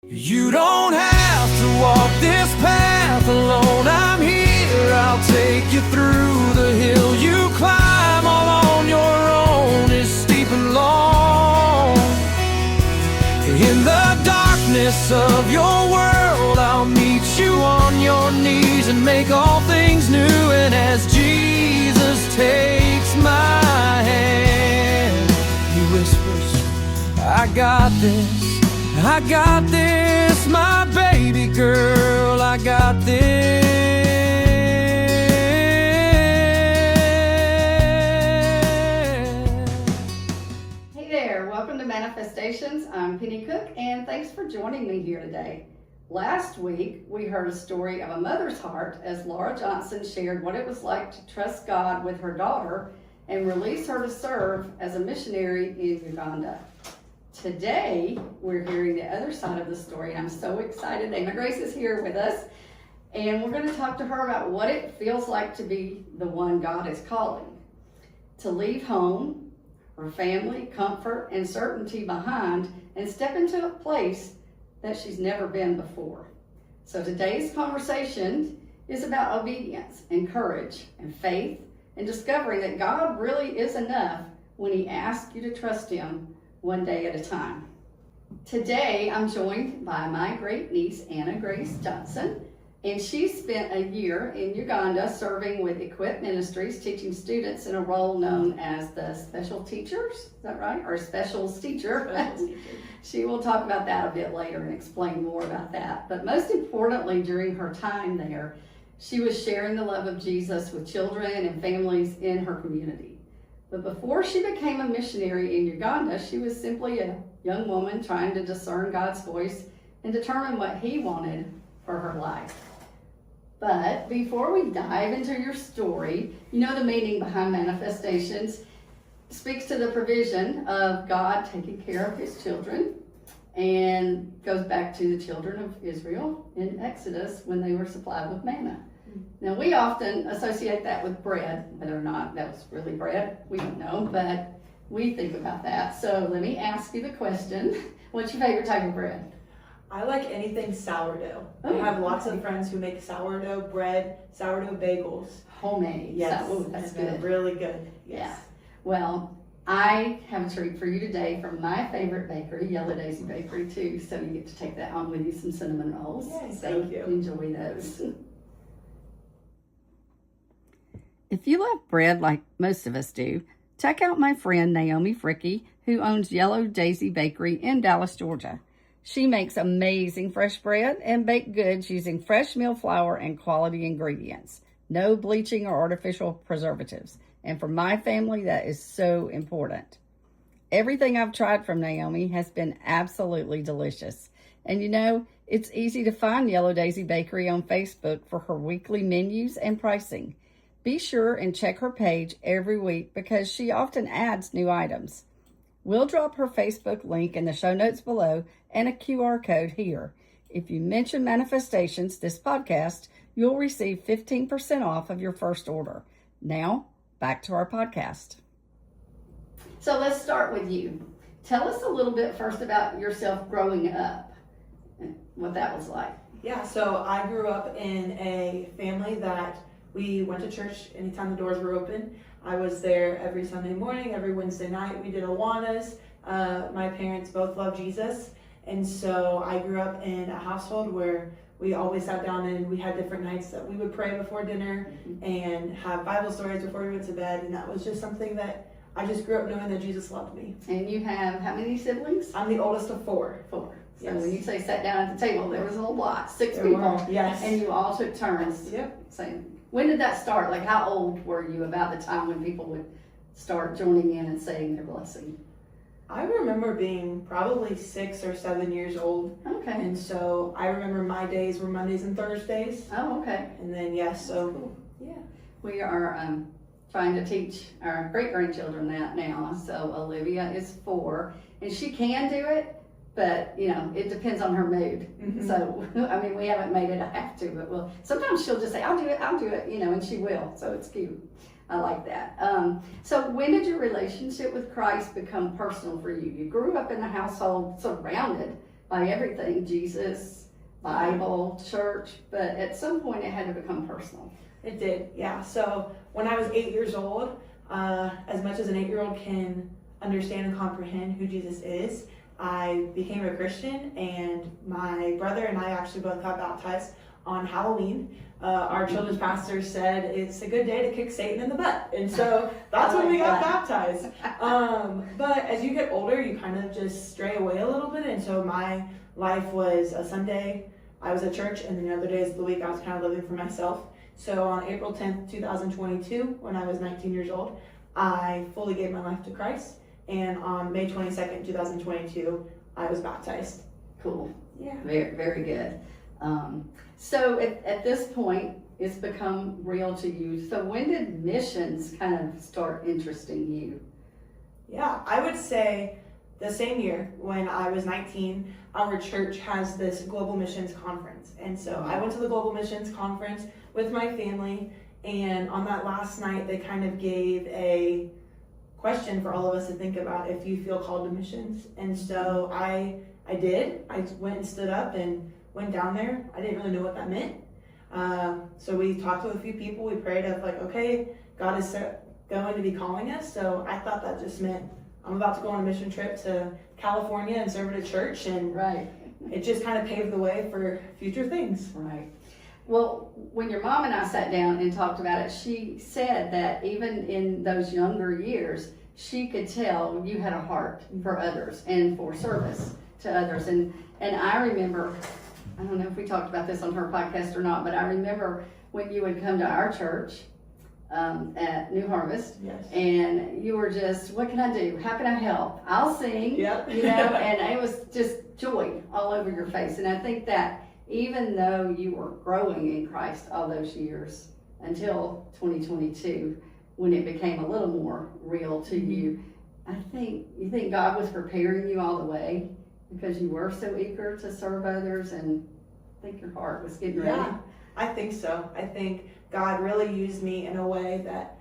You don't have to walk this path alone. I'm here, I'll take you through the hill you climb all on your own. It's steep and long. In the darkness of your world, I'll meet you on your knees and make all things new. And as Jesus takes my hand, he whispers, I got this. I got this, my baby girl, I got this. Hey there, welcome to Manna-Festations. I'm Penni Cooke, and thanks for joining me here today. Last week, we heard a story of a mother's heart as Laura Johnson shared what it was like to trust God with her daughter and release her to serve as a missionary in Uganda. Today, we're hearing the other side of the story, and I'm so excited. Anna Grace is here with us, and we're going to talk to her about what it feels like to be the one God is calling. To leave home, her family, comfort, and certainty behind, and step into a place that she's never been before. So today's conversation is about obedience and courage and faith and discovering that God really is enough when he asks you to trust him one day at a time. Today, I'm joined by my great niece, Anna Grace Johnson, and she spent a year in Uganda serving with Equip Ministries, teaching students in a role known as the special teachers, is that right? Or specials teacher. She will talk about that a bit later and explain more about that. But most importantly, during her time there, she was sharing the love of Jesus with children and families in her community. But before she became a missionary in Uganda, she was simply a young woman trying to discern God's voice and determine what he wanted for her life. But before we dive into your story, you know the meaning behind Manna-Festations speaks to the provision of God taking care of his children and goes back to the children of Israel in Exodus when they were supplied with manna. Now, we often associate that with bread, whether or not that was really bread, we don't know, but we think about that. So let me ask you the question, what's your favorite type of bread? I like anything sourdough. Oh, I have lots of friends who make sourdough bread, sourdough bagels. Homemade. Yes, So, that's good. Really good. Yes. Yeah. Well, I have a treat for you today from my favorite bakery, Yellow Daisy Bakery, too. So you get to take that home with you, some cinnamon rolls. Yay, so thank you. Enjoy those. If you love bread like most of us do, check out my friend Naomi Fricke, who owns Yellow Daisy Bakery in Dallas, Georgia. She makes amazing fresh bread and baked goods using fresh meal flour and quality ingredients. No bleaching or artificial preservatives. And for my family, that is so important. Everything I've tried from Naomi has been absolutely delicious. And you know, it's easy to find Yellow Daisy Bakery on Facebook for her weekly menus and pricing. Be sure and check her page every week because she often adds new items. We'll drop her Facebook link in the show notes below and a QR code here. If you mention Manna-Festations, this podcast, you'll receive 15% off of your first order. Now, back to our podcast. So let's start with you. Tell us a little bit first about yourself growing up and what that was like. Yeah, so I grew up in a family that we went to church anytime the doors were open. I was there every Sunday morning, every Wednesday night. We did Awanas. My parents both love Jesus. And so I grew up in a household where we always sat down and we had different nights that we would pray before dinner and have Bible stories before we went to bed. And that was just something that I just grew up knowing that Jesus loved me. And you have how many siblings? I'm the oldest of four. Four. So Yes. when you say sat down at the table, there was a lot, six There people. were, yes. And you all took turns. Yep. Saying, when did that start? Like, how old were you about the time when people would start joining in and saying their blessing? I remember being probably 6 or 7 years old. Okay. And so I remember my days were Mondays and Thursdays. Oh, okay. And then, yes, so, Cool. yeah. We are trying to teach our great-grandchildren that now. So Olivia is 4, and she can do it, but, you know, it depends on her mood. Mhm. So, I mean, we haven't made it a have to, but well, sometimes she'll just say, I'll do it, you know, and she will. So it's cute. I like that. So when did your relationship with Christ become personal for you? You grew up in a household surrounded by everything, Jesus, Bible, church, but at some point it had to become personal. It did, yeah. So when I was 8 years old, as much as an 8-year-old can understand and comprehend who Jesus is, I became a Christian, and my brother and I actually both got baptized on Halloween. Our children's pastor said it's a good day to kick Satan in the butt, and so that's when we got baptized. But as you get older, you kind of just stray away a little bit, and so my life was a Sunday I was at church, and then the other days of the week I was kind of living for myself. So on April 10th, 2022, when I was 19 years old, I fully gave my life to Christ, and on May 22nd, 2022, I was baptized. Cool. Yeah. Very, very good. So at this point, it's become real to you. So when did missions kind of start interesting you? Yeah, I would say the same year when I was 19, our church has this global missions conference. And so I went to the global missions conference with my family, and on that last night, they kind of gave a question for all of us to think about if you feel called to missions. And so I did. I went and stood up and went down there. I didn't really know what that meant. So we talked with a few people. We prayed of like, okay, God is going to be calling us. So I thought that just meant I'm about to go on a mission trip to California and serve at a church. And right. It just kind of paved the way for future things. Right. Well, when your mom and I sat down and talked about it, she said that even in those younger years, she could tell you had a heart for others and for service to others. And I remember, I don't know if we talked about this on her podcast or not, but I remember when you would come to our church at New Harvest, yes. And you were just, what can I do? How can I help? I'll sing, yep. You know, and it was just joy all over your face. And I think that even though you were growing in Christ all those years until 2022, when it became a little more real to you, I think you think God was preparing you all the way because you were so eager to serve others, and I think your heart was getting ready. Yeah, I think so. I think God really used me in a way that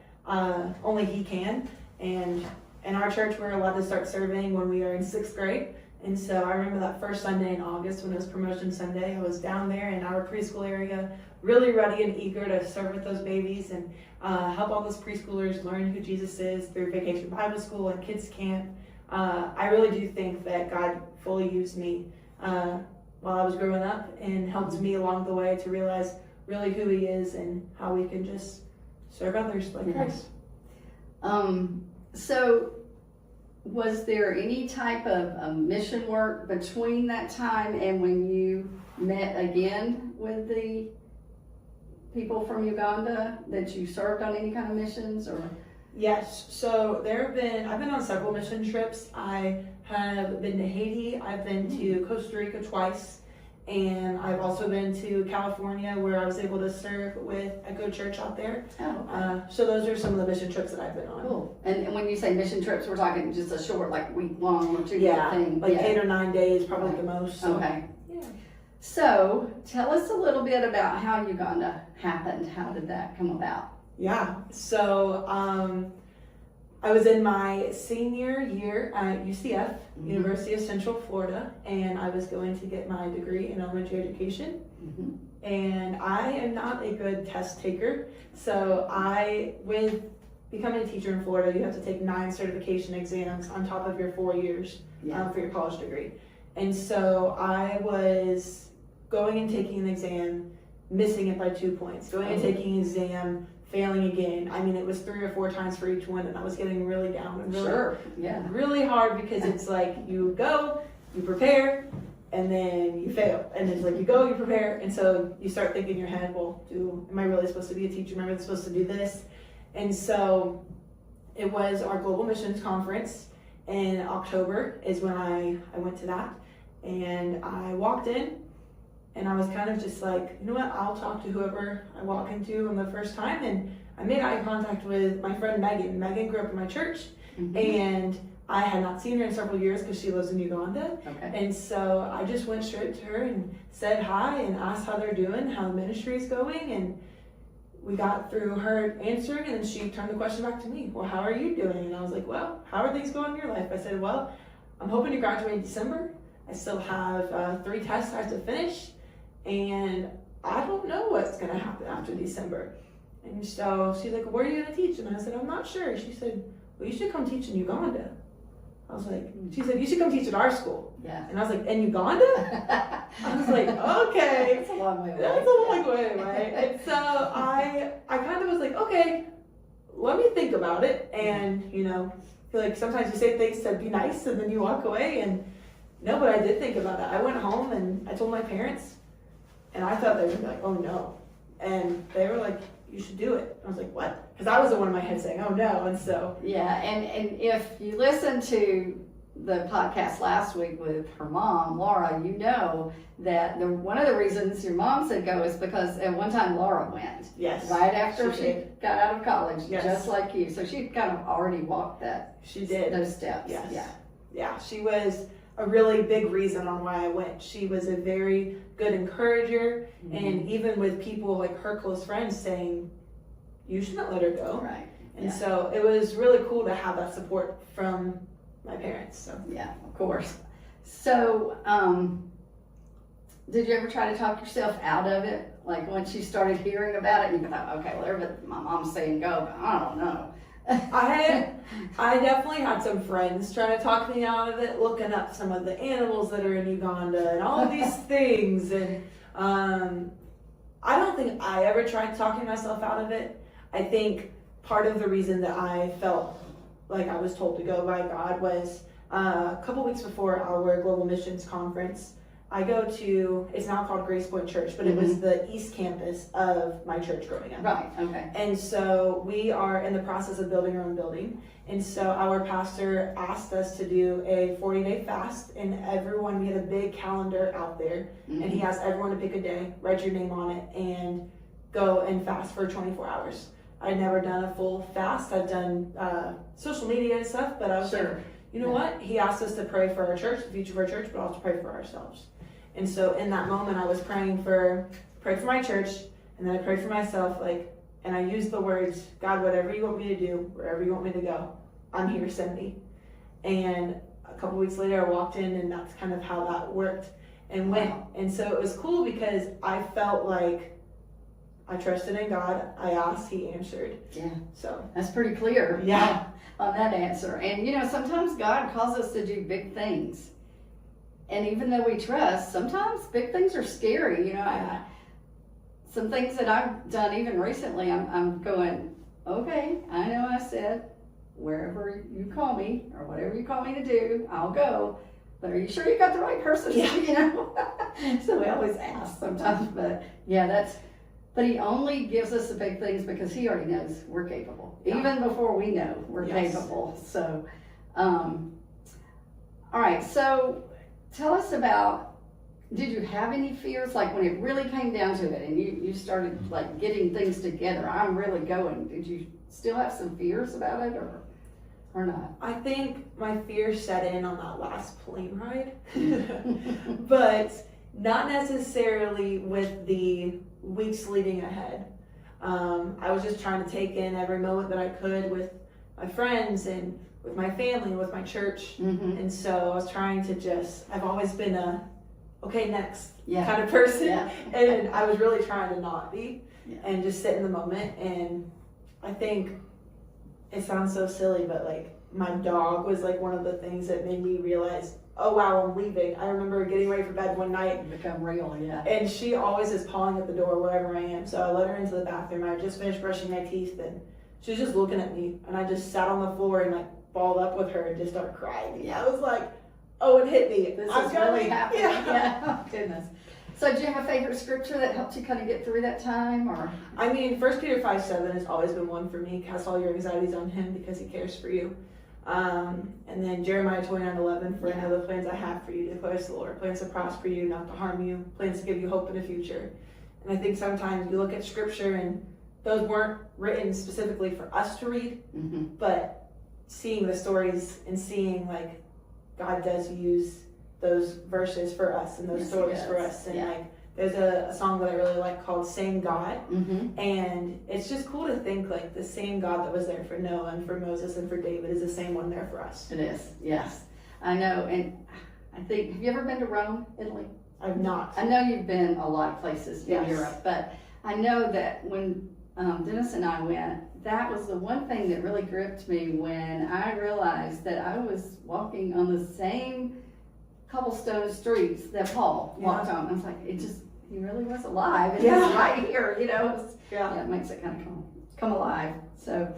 only He can. And in our church, we're allowed to start serving when we are in 6th grade. And so I remember that first Sunday in August when it was Promotion Sunday. I was down there in our preschool area, really ready and eager to serve with those babies and help all those preschoolers learn who Jesus is through Vacation Bible School and Kids Camp. I really do think that God fully used me while I was growing up and helped me along the way to realize really who He is and how we can just serve others like Christ. So was there any type of mission work between that time and when you met again with the people from Uganda that you served on any kind of missions? Or Yes, so I've been on several mission trips. I have been to Haiti, I've been to Costa Rica twice, and I've also been to California where I was able to serve with a good church out there. Oh, okay. So those are some of the mission trips that I've been on. Cool. And when you say mission trips, we're talking just a short, like week-long or 2-week Yeah, thing? like 8 or 9 days, probably the most. So. Okay. Yeah. So tell us a little bit about how Uganda happened. How did that come about? Yeah, so I was in my senior year at UCF, University of Central Florida, and I was going to get my degree in elementary education. And I am not a good test taker, so with becoming a teacher in Florida, you have to take 9 certification exams on top of your 4 years for your college degree. And so I was going and taking an exam, missing it by 2 points, going and taking an exam, failing again. I mean, it was 3 or 4 times for each one, and I was getting really down and really hard because it's like you go, you prepare, and then you fail. And it's like you go, you prepare, and so you start thinking in your head, well, am I really supposed to be a teacher? Am I really supposed to do this? And so it was our Global Missions Conference in October is when I went to that. And I walked in, and I was kind of just like, you know what, I'll talk to whoever I walk into on the first time. And I made eye contact with my friend Megan. Megan grew up in my church, and I had not seen her in several years because she lives in Uganda. Okay. And so I just went straight to her and said hi and asked how they're doing, how the ministry is going. And we got through her answering, and then she turned the question back to me. Well, how are you doing? And I was like, well, how are things going in your life? I said, well, I'm hoping to graduate in December. I still have 3 tests I have to finish, and I don't know what's going to happen after December. And so she's like, where are you going to teach? And I said, I'm not sure. She said, well, you should come teach in Uganda. I was like, she said, you should come teach at our school. Yeah. And I was like, in Uganda? I was like, okay. That's a long way away. That's a long way away. And so I kind of was like, okay, let me think about it. And, you know, I feel like sometimes you say things to be nice and then you walk away. And no, but I did think about it. I went home and I told my parents, and I thought they would be like, oh no. And they were like, you should do it. I was like, what? Because I was the one in my head saying, oh no. And so. Yeah, and if you listen to the podcast last week with her mom, Laura, you know that one of the reasons your mom said go is because at one time Laura went. Yes. Right after she she did. got out of college, Yes. just like you. So she kind of already walked that. She did. Those steps. Yes. Yeah. Yeah, she was a really big reason on why I went. She was a very good encourager, and even with people like her close friends saying, you shouldn't let her go. Right. And so it was really cool to have that support from my parents. So yeah, of course. So, did you ever try to talk yourself out of it? Like once you started hearing about it, you thought, okay, well, my mom's saying go, but I don't know. I definitely had some friends trying to talk me out of it, looking up some of the animals that are in Uganda and all of these things. And I don't think I ever tried talking myself out of it. I think part of the reason that I felt like I was told to go by God was a couple weeks before our global missions conference. I go to, it's now called Grace Point Church, but it was the East Campus of my church growing up. Right, okay. And so we are in the process of building our own building. And so our pastor asked us to do a 40-day fast, and everyone, we had a big calendar out there, and he asked everyone to pick a day, write your name on it, and go and fast for 24 hours. I'd never done a full fast. I've done social media and stuff, but I was like, you know what? He asked us to pray for our church, the future of our church, but also pray for ourselves. And so in that moment, I was pray for my church, and then I prayed for myself, and I used the words, God, whatever you want me to do, wherever you want me to go, I'm here, send me. And a couple weeks later, I walked in, and that's kind of how that worked and went. And so it was cool because I felt like I trusted in God. I asked, He answered. Yeah. So that's pretty clear. Yeah. On that answer. And sometimes God calls us to do big things. And even though we trust, sometimes big things are scary. Some things that I've done even recently, I'm going, okay, I know I said, wherever you call me or whatever you call me to do, I'll go. But are you sure you got the right person? Yeah. So we always ask sometimes, but yeah, but He only gives us the big things because He already knows we're capable. Yeah. Even before we know we're capable. So, all right, so tell us about, did you have any fears, like when it really came down to it and you started getting things together, I'm really going, did you still have some fears about it or not? I think my fear set in on that last plane ride, but not necessarily with the weeks leading ahead. I was just trying to take in every moment that I could with my friends and with my family, with my church. And so I was trying to I've always been a, okay, next kind of person. Yeah. And I was really trying to not be and just sit in the moment. And I think it sounds so silly, but my dog was one of the things that made me realize, oh wow, I'm leaving. I remember getting ready for bed one night. Become real, yeah. And she always is pawing at the door wherever I am. So I let her into the bathroom. I just finished brushing my teeth and she was just looking at me. And I just sat on the floor and balled up with her and just started crying. Yeah. I was like, oh, it hit me. This I'm is really going. happening. Yeah. Oh, goodness. So do you have a favorite scripture that helped you kind of get through that time? Or 1 Peter 5:7 has always been one for me. Cast all your anxieties on Him because He cares for you. And then Jeremiah 29:11, for I know the plans I have for you, declares the Lord. Plans to prosper you, not to harm you. Plans to give you hope in the future. And I think sometimes you look at scripture and those weren't written specifically for us to read, but seeing the stories and seeing God does use those verses for us and those stories for us. And there's a song that I really like called Same God. And it's just cool to think the same God that was there for Noah and for Moses and for David is the same one there for us. it is, yes. I know, and I think, have you ever been to Rome, Italy? I've not. I know you've been a lot of places in Yes. Europe, but I know that when Dennis and I went, that was the one thing that really gripped me when I realized that I was walking on the same cobblestone streets that Paul walked on. I was like, he really was alive, and he's right here, you know. It makes it kind of come alive. So,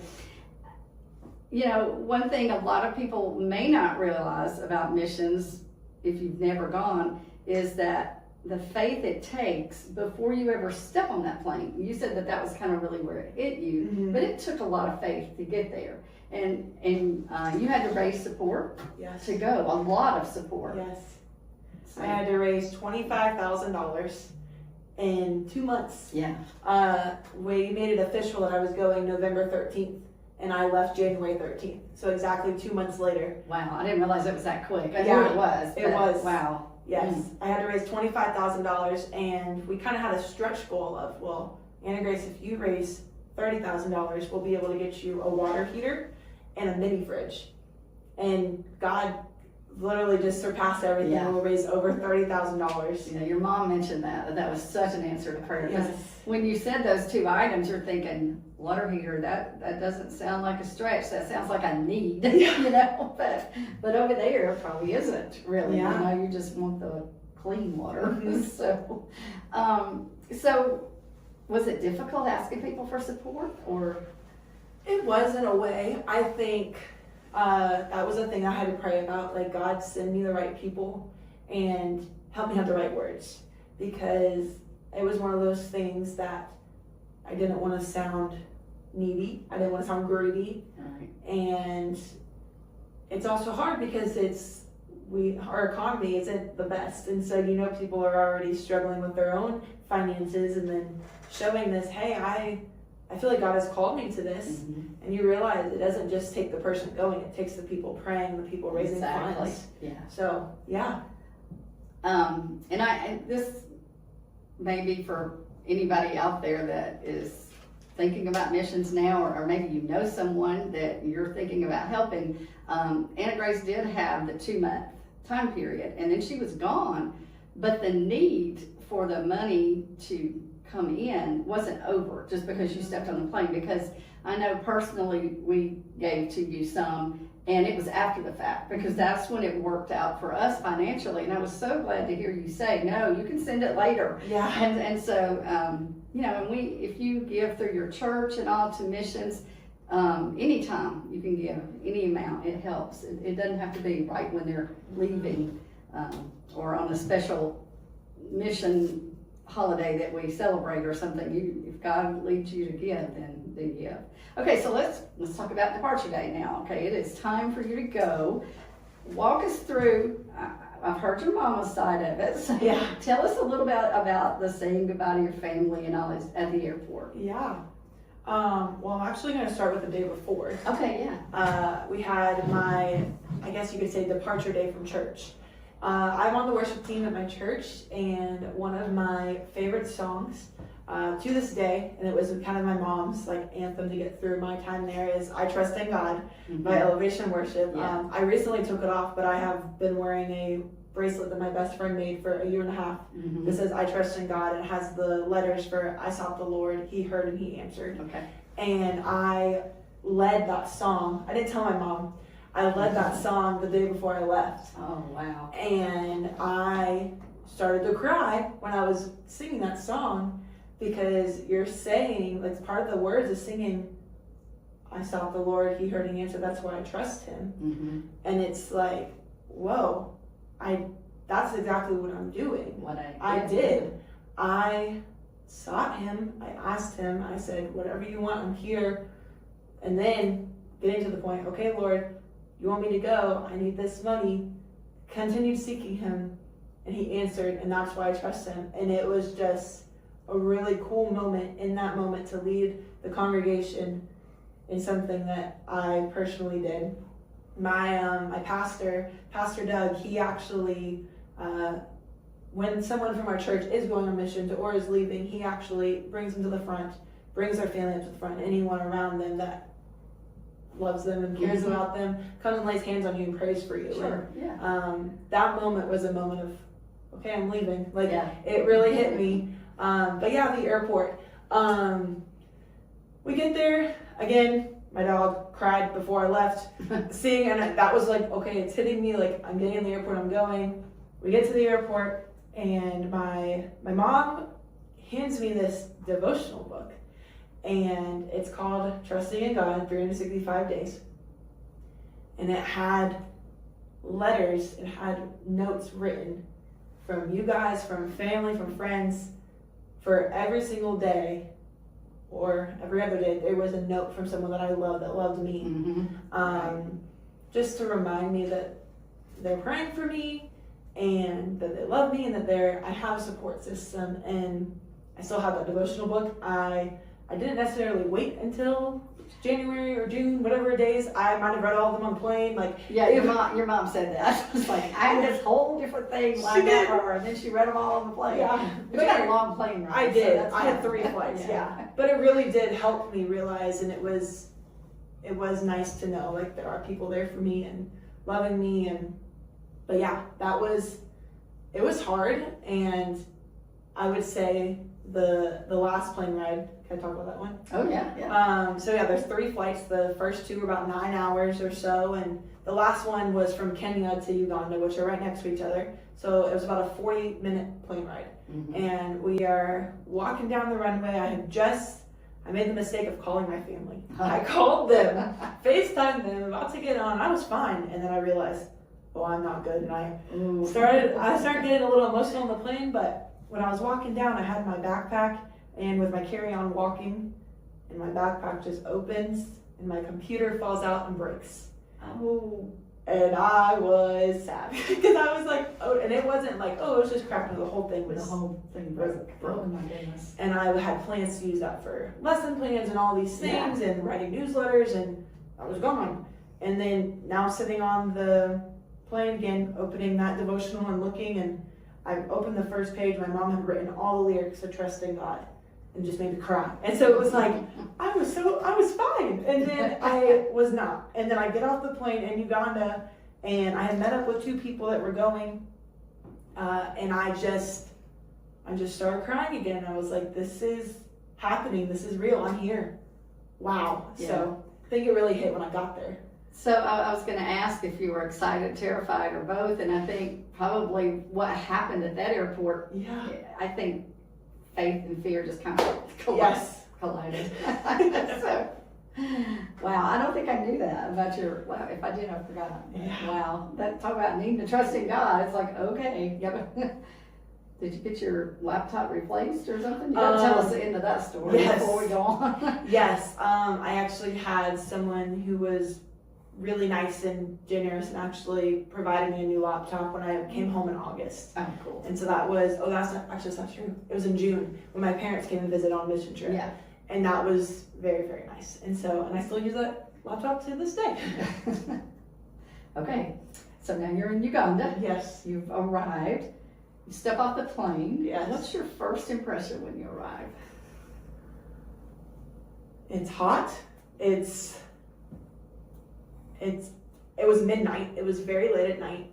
you know, one thing a lot of people may not realize about missions, if you've never gone, is that the faith it takes before you ever step on that plane. You said that was kind of really where it hit you, but it took a lot of faith to get there. And you had to raise support to go, a lot of support. Yes. So, I had to raise $25,000 in 2 months. Yeah. We made it official that I was going November 13th, and I left January 13th. So exactly 2 months later. Wow, I didn't realize it was that quick. I knew it was. It was. Wow. Yes, I had to raise $25,000, and we kind of had a stretch goal of, well, Anna Grace, if you raise $30,000, we'll be able to get you a water heater and a mini fridge. And God literally just surpassed everything. Yeah. We'll raise over $30,000. You know, your mom mentioned that was such an answer to prayer. Because Yes. when you said those two items, you're thinking, water heater, that doesn't sound like a stretch. That sounds like a need, you know. But over there, it probably isn't really. Yeah. You know, you just want the clean water. Mhm. So was it difficult asking people for support, or? It was, in a way. I think that was a thing I had to pray about. Like, God, send me the right people and help me have the right words. Because it was one of those things that I didn't want to sound needy. I didn't want to sound greedy. Right. And it's also hard because our economy isn't the best. And so, you know, people are already struggling with their own finances, and then showing this, hey, I feel like God has called me to this. Mm-hmm. And you realize it doesn't just take the person going, it takes the people praying, the people raising funds. Yeah. So, yeah. And this may be for anybody out there that is thinking about missions now, or maybe you know someone that you're thinking about helping. Anna Grace did have the 2-month time period, and then she was gone, but the need for the money to come in wasn't over just because you stepped on the plane. Because I know personally we gave to you some, and it was after the fact, because that's when it worked out for us financially. And I was so glad to hear you say, no, you can send it later. Yeah. And so, you know, and if you give through your church and all to missions, anytime you can give any amount, it helps. It doesn't have to be right when they're leaving, or on a special mission holiday that we celebrate or something. If God leads you to give, then give. Okay, so let's talk about departure day now. Okay, it is time for you to go. Walk us through. I've heard your mama's side of it. So Yeah. Tell us a little bit about the saying goodbye to your family and all this at the airport. Yeah. Well, I'm actually going to start with the day before. Okay, yeah. We had I guess you could say, departure day from church. I'm on the worship team at my church, and one of my favorite songs to this day, and it was kind of my mom's anthem to get through my time there, is I Trust in God by Elevation Worship. Yeah. I recently took it off, but I have been wearing a bracelet that my best friend made for 1.5 years. It says I Trust in God, and it has the letters for I sought the Lord, He heard and He answered. Okay. And I led that song. I didn't tell my mom. I led that song the day before I left. Oh, wow. And I started to cry when I was singing that song, because you're saying, part of the words is singing, I sought the Lord, He heard and answered, that's why I trust Him. Mm-hmm. And it's like, whoa, that's exactly what I'm doing. What I did. I sought Him, I asked Him, I said, whatever you want, I'm here. And then getting to the point, okay, Lord, you want me to go? I need this money. Continued seeking Him, and He answered, and that's why I trust Him. And it was just a really cool moment in that moment to lead the congregation in something that I personally did. My pastor, Pastor Doug, he actually, when someone from our church is going on mission or is leaving, he actually brings them to the front, brings their family up to the front, anyone around them that loves them and cares about them, comes and lays hands on you and prays for you. Sure. And, Yeah. that moment was a moment of, okay, I'm leaving. Like, Yeah. it really hit me. But yeah, the airport. We get there, again, my dog cried before I left. And that was like, okay, it's hitting me, like, I'm getting in the airport, I'm going. We get to the airport, and my mom hands me this devotional book. And it's called Trusting in God, 365 Days. And it had letters, it had notes written from you guys, from family, from friends, for every single day or every other day. There was a note from someone that I loved, that loved me. Mm-hmm. Just to remind me that they're praying for me and that they love me and that I have a support system. And I still have that devotional book. I didn't necessarily wait until January or June, whatever days. I might have read all of them on the plane. Like, Yeah, your mom said that. It's like, I had this whole different thing lined up for her, and then she read them all on the plane. Yeah. But you had a long plane ride. I so did. that's I had fine. 3 flights, yeah. But it really did help me realize, and it was nice to know, like, there are people there for me and loving me. But yeah, it was hard. And I would say the last plane ride, can I talk about that one? Oh yeah. So yeah, there's 3 flights. The first 2 were about 9 hours or so, and the last one was from Kenya to Uganda, which are right next to each other. So it was about a 40-minute plane ride. Mm-hmm. And we are walking down the runway. I made the mistake of calling my family. I called them, FaceTimed them, about to get on. I was fine, and then I realized, oh, I'm not good, and I started getting a little emotional on the plane. But when I was walking down, I had my backpack, and with my carry-on walking, and my backpack just opens, and my computer falls out and breaks. Oh. And I was sad because I was like, oh, and it wasn't like, oh, it was just cracked. No, the whole thing was. The whole thing broke. Oh my goodness. And I had plans to use that for lesson plans and all these things and writing newsletters, and I was gone. And then now sitting on the plane again, opening that devotional and looking, and I opened the first page. My mom had written all the lyrics to Trusting God, and just made me cry. And so it was like, I was fine. And then I was not. And then I get off the plane in Uganda, and I had met up with 2 people that were going, and I just started crying again. I was like, this is happening. This is real. I'm here. Wow. Yeah. So I think it really hit when I got there. So I was going to ask if you were excited, terrified, or both, and I think probably what happened at that airport, Yeah. I think faith and fear just kind of Yes. collided. So, wow, I don't think I knew that about wow, if I did, I forgot. Yeah. Wow, talk about needing to trust in God. It's like, okay, yep. Did you get your laptop replaced or something? You gotta tell us the end of that story before we go on. Yes, I actually had someone who was really nice and generous and actually provided me a new laptop when I came home in August. Oh, cool. And so that was, that's not true. It was in June when my parents came and visited on a mission trip. Yeah. And that was very, very nice. And I still use that laptop to this day. Okay, so now you're in Uganda. Yes. You've arrived. You step off the plane. Yes. What's your first impression when you arrive? It's hot. It was midnight. It was very late at night.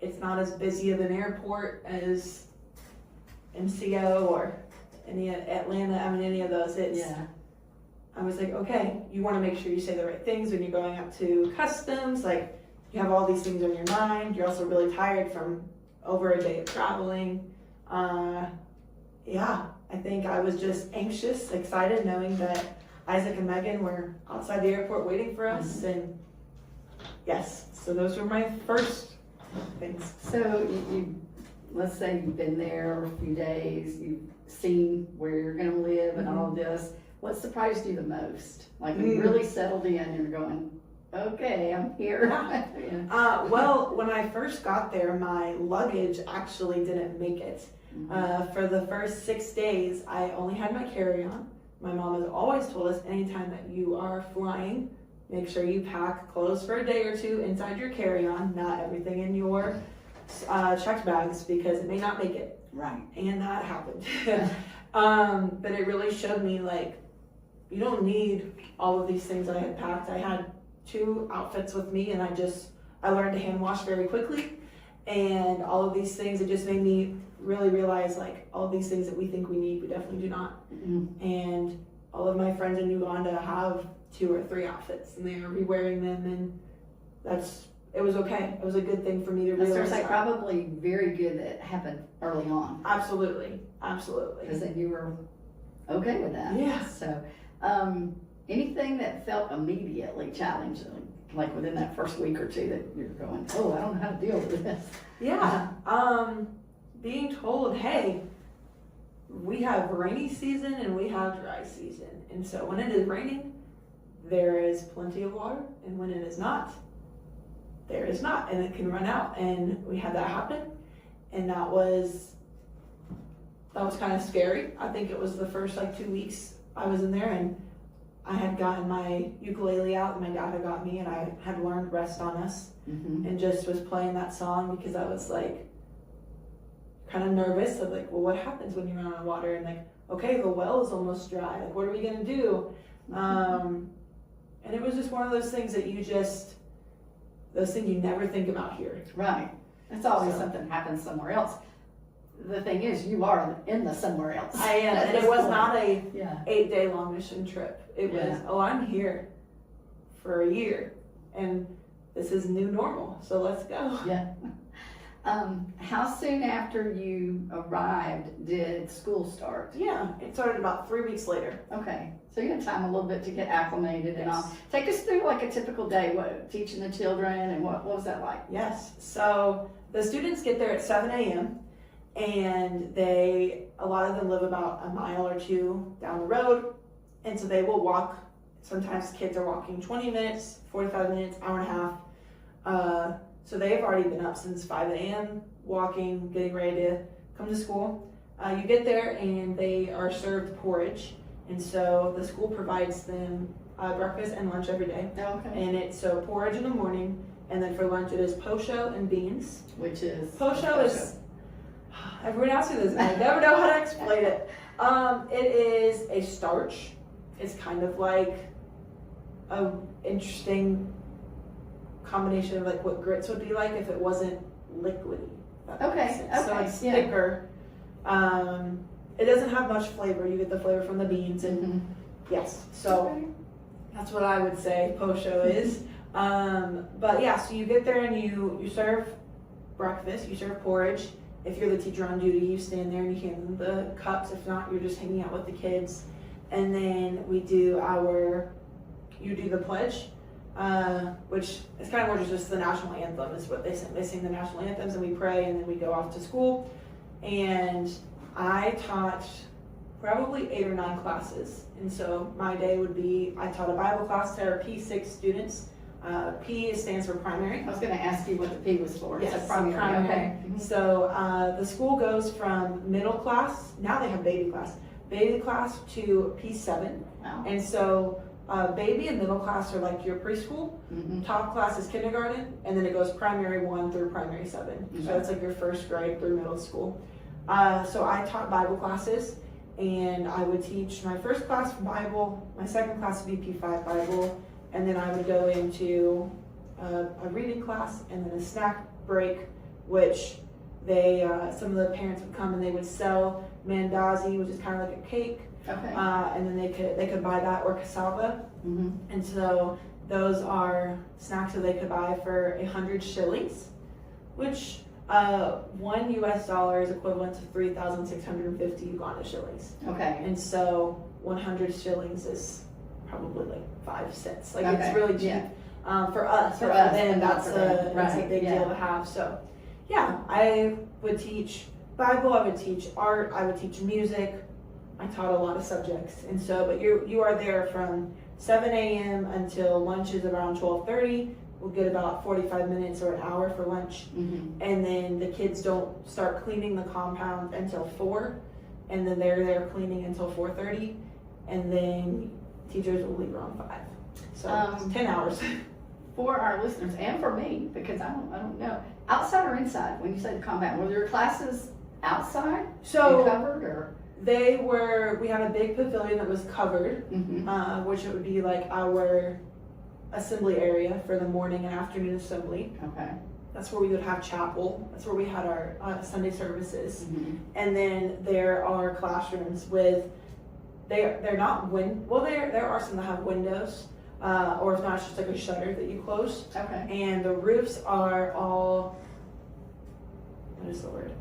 It's not as busy of an airport as MCO or any Atlanta. Any of those. I was like, okay, you want to make sure you say the right things when you're going up to customs. Like, you have all these things on your mind. You're also really tired from over a day of traveling. I think I was just anxious, excited, knowing that Isaac and Megan were outside the airport waiting for us. And yes, so those were my first things. So let's say you've been there a few days, you've seen where you're gonna live and all this. What surprised you the most? Like when you really settled in and you're going, okay, I'm here. Well, when I first got there, my luggage actually didn't make it. For the first 6 days, I only had my carry-on. My mom has always told us anytime that you are flying, make sure you pack clothes for a day or 2 inside your carry-on, not everything in your checked bags, because it may not make it. Right. And that happened. But it really showed me, like, you don't need all of these things that I had packed. I had 2 outfits with me, and I learned to hand wash very quickly, and all of these things, it just made me really realize like all of these things that we think we need, we definitely do not. And all of my friends in Uganda have 2 or 3 outfits, and they are re-wearing them, and it was okay. It was a good thing for me to realize. I was like, probably very good that it happened early on. Absolutely. Because then you were okay with that. Yeah. So, anything that felt immediately challenging, like within that first week or 2 that you're going, oh, I don't know how to deal with this. Yeah. Being told, hey, we have rainy season and we have dry season. And so when it is raining, there is plenty of water, and when it is not, there is not, and it can run out. And we had that happen, and that was kind of scary. I think it was the first like 2 weeks I was in there, and I had gotten my ukulele out, and my dad had got me, and I had learned Rest on Us, and just was playing that song because I was like kind of nervous of like, well, what happens when you run out of water? And like, okay, the well is almost dry, like what are we gonna do? And it was just one of those things that those things you never think about here. Right. It's always something happens somewhere else. The thing is, you are in the somewhere else. I am, and it was not a Yeah. 8-day-long mission trip. It was, I'm here for a year, and this is new normal, so let's go. Yeah. How soon after you arrived did school start? Yeah, it started about 3 weeks later. Okay, so you had time a little bit to get acclimated and all. Take us through like a typical day, teaching the children, and what was that like? Yes, so the students get there at 7 a.m. and a lot of them live about a mile or 2 down the road, and so they will walk. Sometimes kids are walking 20 minutes, 45 minutes, hour and a half. So they've already been up since 5 a.m. walking, getting ready to come to school. You get there and they are served porridge, and so the school provides them breakfast and lunch every day. Okay. And it's so porridge in the morning, and then for lunch it is posho and beans. Which is? Posho is, everyone asks me this and I never know how to explain it. It is a starch. It's kind of like a interesting combination of like what grits would be like if it wasn't liquidy. Okay. So it's thicker. It doesn't have much flavor. You get the flavor from the beans, and yes. So that's what I would say posho is. But yeah, so you get there and you serve breakfast. You serve porridge. If you're the teacher on duty, you stand there and you hand them the cups. If not, you're just hanging out with the kids. And then you do the pledge. Which is kind of more just the national anthem is what they sing. They sing the national anthems and we pray, and then we go off to school. And I taught probably 8 or 9 classes. And so my day would be, I taught a Bible class to our P6 students. P stands for primary. I was going to ask you what the P was for. Yes, so primary. Okay. So the school goes from middle class, now they have baby class to P7. Wow. And so baby and middle class are like your preschool. Top class is kindergarten, and then it goes primary 1 through primary 7. So that's like your first grade through middle school. So I taught Bible classes, and I would teach my first class Bible, my second class would be P5 Bible, and then I would go into a reading class and then a snack break, which some of the parents would come and they would sell mandazi, which is kind of like a cake. Okay. And then they could buy that, or cassava. And so those are snacks that they could buy for 100 shillings, which $1 US is equivalent to 3,650 Uganda shillings. Okay. And so 100 shillings is probably like 5 cents. Like Okay. it's really cheap. Yeah. For us, For but us, for them, but not that's for them. that's a Right, big yeah. deal to have. So yeah, I would teach Bible, I would teach art, I would teach music. I taught a lot of subjects, and so, but you are there from 7 a.m. until lunch is around 12:30. We'll get about 45 minutes or an hour for lunch, and then the kids don't start cleaning the compound until 4, and then they're there cleaning until 4:30, and then teachers will leave around 5. So it's 10 hours. For our listeners and for me, because I don't know, outside or inside, when you say the compound, were your classes outside? So covered or? we had a big pavilion that was covered, which it would be like our assembly area for the morning and afternoon assembly. Okay. That's where we would have chapel. That's where we had our Sunday services. Mm-hmm. And then there are classrooms with, they're not there are some that have windows, or if not, it's just like a shutter that you close. Okay. And the roofs are all, what is the word?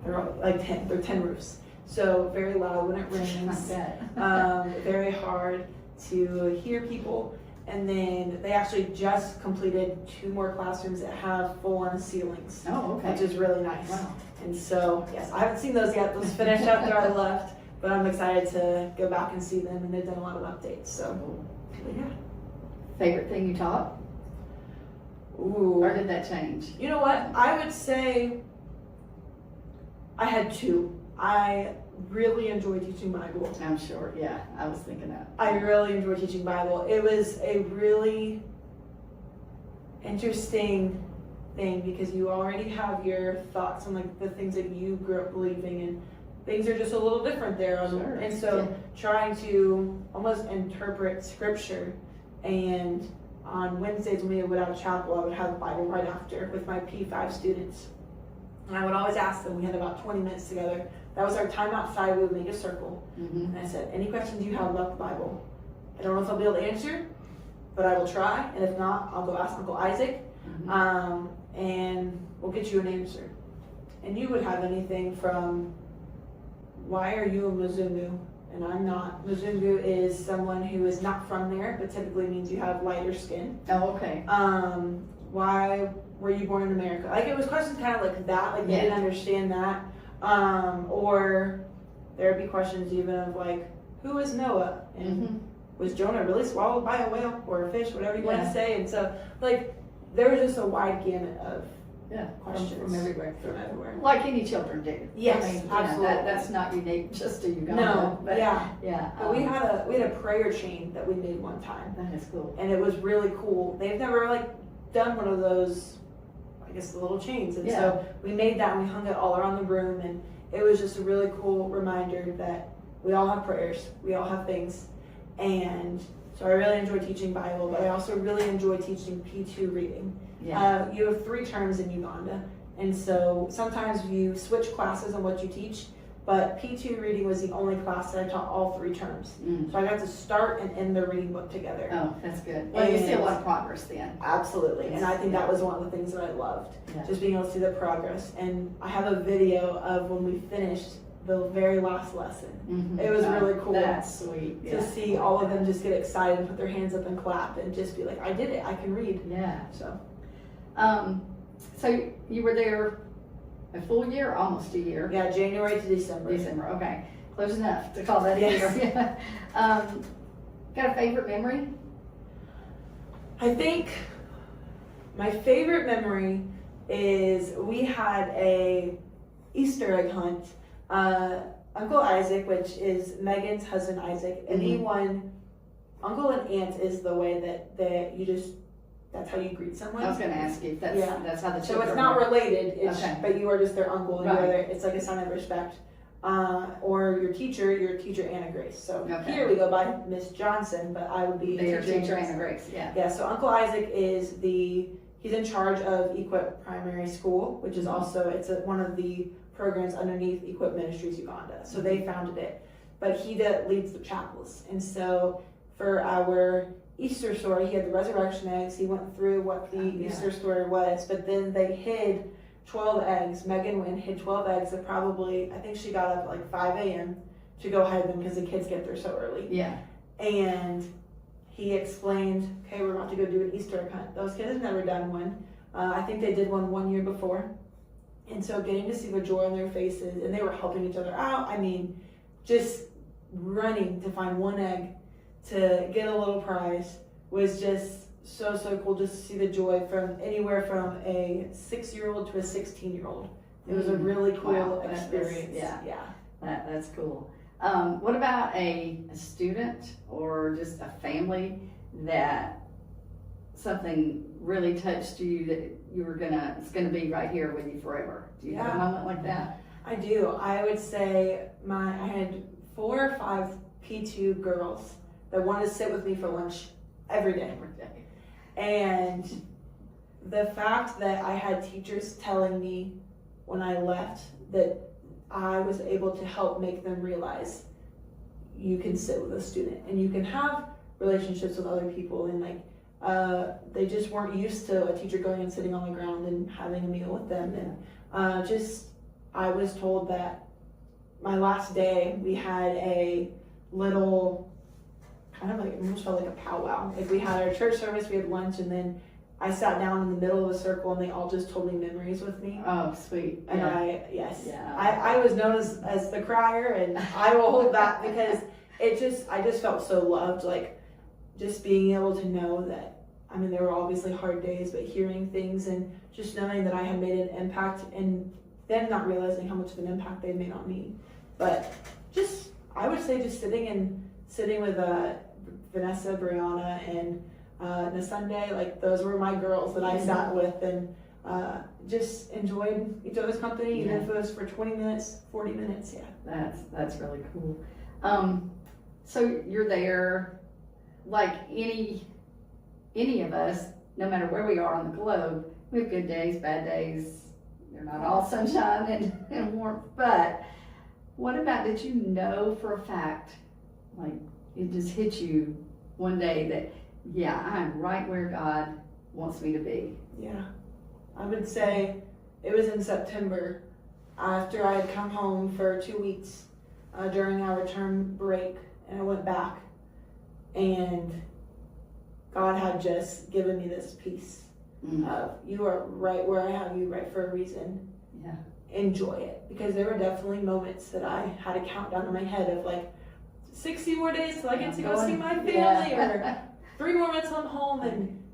They're all like 10 roofs. So very loud when it rains. Very hard to hear people. And then they actually just completed 2 more classrooms that have full-on ceilings. Oh, okay. Which is really nice. Wow. And so, yes, I haven't seen those yet. Those finished after I left, but I'm excited to go back and see them, and they've done a lot of updates. So, but yeah. Favorite thing you taught? Ooh. Or did that change? You know what? I would say I had 2. I really enjoy teaching Bible. I'm sure, yeah, I was thinking that. I really enjoy teaching Bible. It was a really interesting thing because you already have your thoughts on like the things that you grew up believing, and things are just a little different there. Sure. And so trying to almost interpret scripture, and on Wednesdays when we would have chapel, I would have Bible right after with my P5 students. And I would always ask them, we had about 20 minutes together. That was our time outside. We would make a circle. Mm-hmm. And I said, any questions you have about the Bible? I don't know if I'll be able to answer, but I will try. And if not, I'll go ask Uncle Isaac, Mm-hmm. And we'll get you an answer. And you would have anything from, why are you a Mzungu? And I'm not. Mzungu is someone who is not from there, but typically means you have lighter skin. Oh, okay. Why were you born in America? Like, it was questions kind of like that, like they didn't understand that. Or there would be questions even of like, who is Noah? And was Jonah really swallowed by a whale or a fish, whatever you want to say? And so, like, there was just a wide gamut of questions from everywhere. From everywhere. Like any children do. Yes, I mean, absolutely. That's not unique just to Uganda. No, but yeah. But we had a prayer chain that we made one time. That is cool. And it was really cool. They've never like done one of those, I guess, the little chains. And so we made that and we hung it all around the room, and it was just a really cool reminder that we all have prayers, we all have things. And so I really enjoy teaching Bible, but I also really enjoy teaching P2 reading. Yeah. You have 3 terms in Uganda, and so sometimes you switch classes on what you teach, but P2 reading was the only class that I taught all 3 terms. So I got to start and end the reading book together. Oh, that's good. Well, you see a lot of progress then. Absolutely, and I think that was one of the things that I loved, just being able to see the progress. And I have a video of when we finished the very last lesson. It was really cool. That's sweet. To see all of them just get excited and put their hands up and clap and just be like, I did it, I can read. Yeah. So you were there a full year, almost a year? Yeah, January to December. December, okay. Close enough to call that a year. Got a favorite memory? I think my favorite memory is we had a Easter egg hunt. Uncle Isaac, which is Megan's husband Isaac, and he won. Uncle and aunt is the way that you just, that's how you greet someone. I was going to ask you if that's how the children So it's not related, but you are just their uncle, and it's like a sign of respect. Or your teacher Anna Grace. So here we go by Miss Johnson, but I would be teacher Anna Grace. Yeah. So Uncle Isaac is he's in charge of Equip Primary School, which is also one of the programs underneath Equip Ministries Uganda. So they founded it, but he leads the chapels. And so for our Easter story, he had the resurrection eggs. He went through what the Easter story was, but then they hid 12 eggs. Megan went and hid 12 eggs that probably, I think she got up at like 5 a.m. to go hide them because the kids get there so early. Yeah. And he explained, okay, we're about to go do an Easter egg hunt. Those kids have never done one. I think they did one year before. And so getting to see the joy on their faces, and they were helping each other out. I mean, just running to find one egg to get a little prize was just so cool, just to see the joy from anywhere from a 6-year-old to a 16-year-old. It was a really cool experience. That's cool. What about a student or just a family that something really touched you that it's gonna be right here with you forever? Do you have a moment like that? I do. I would say I had 4 or 5 P2 girls that wanted to sit with me for lunch every day. And the fact that I had teachers telling me when I left that I was able to help make them realize you can sit with a student and you can have relationships with other people, and like they just weren't used to a teacher going and sitting on the ground and having a meal with them. And I was told that my last day we had a little kind of like, it almost felt like a powwow. Like we had our church service, we had lunch, and then I sat down in the middle of a circle and they all just told me memories with me. Oh, sweet. And yeah. I was known as the crier, and I will hold that because I just felt so loved, like just being able to know that, I mean, there were obviously hard days, but hearing things and just knowing that I had made an impact, and them not realizing how much of an impact they made on me. But I would say just sitting with Vanessa, Brianna, and Nasunday, like those were my girls that I sat with, and just enjoyed each other's company, even if it was for 20 minutes, 40 minutes. Yeah. That's really cool. So you're there, like any of us, no matter where we are on the globe, we have good days, bad days. They're not all sunshine and warmth. But what about, did you know for a fact, like it just hit you one day that, yeah, I'm right where God wants me to be? Yeah. I would say it was in September, after I had come home for 2 weeks during our term break, and I went back, and God had just given me this peace of, you are right where I have you, right for a reason. Yeah. Enjoy it. Because there were definitely moments that I had a countdown in my head of like 60 more days till I get to go see my family, or 3 more months I'm home. And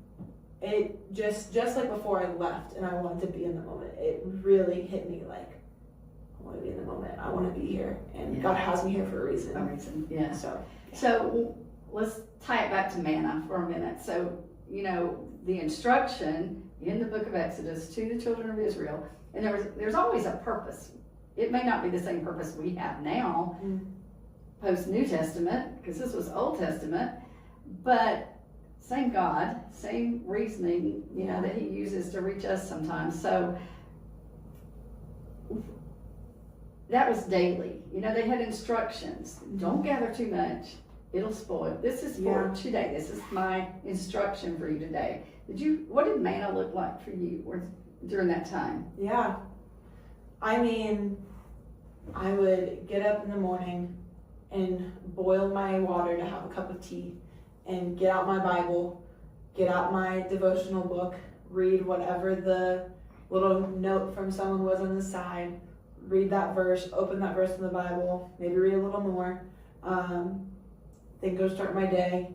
it just like before I left and I wanted to be in the moment, it really hit me like, I want to be in the moment. I want to be here, and God has me here for a reason. Yeah. So let's tie it back to manna for a minute. So, you know, the instruction in the book of Exodus to the children of Israel, and there's always a purpose. It may not be the same purpose we have now, post New Testament, because this was Old Testament, but same God, same reasoning, you know, that he uses to reach us sometimes. So that was daily. You know, they had instructions. Don't gather too much. It'll spoil. This is for today. This is my instruction for you today. What did manna look like for you during that time? Yeah. I mean, I would get up in the morning and boil my water to have a cup of tea, and get out my Bible, get out my devotional book, read whatever the little note from someone was on the side, read that verse, open that verse in the Bible, maybe read a little more, then go start my day,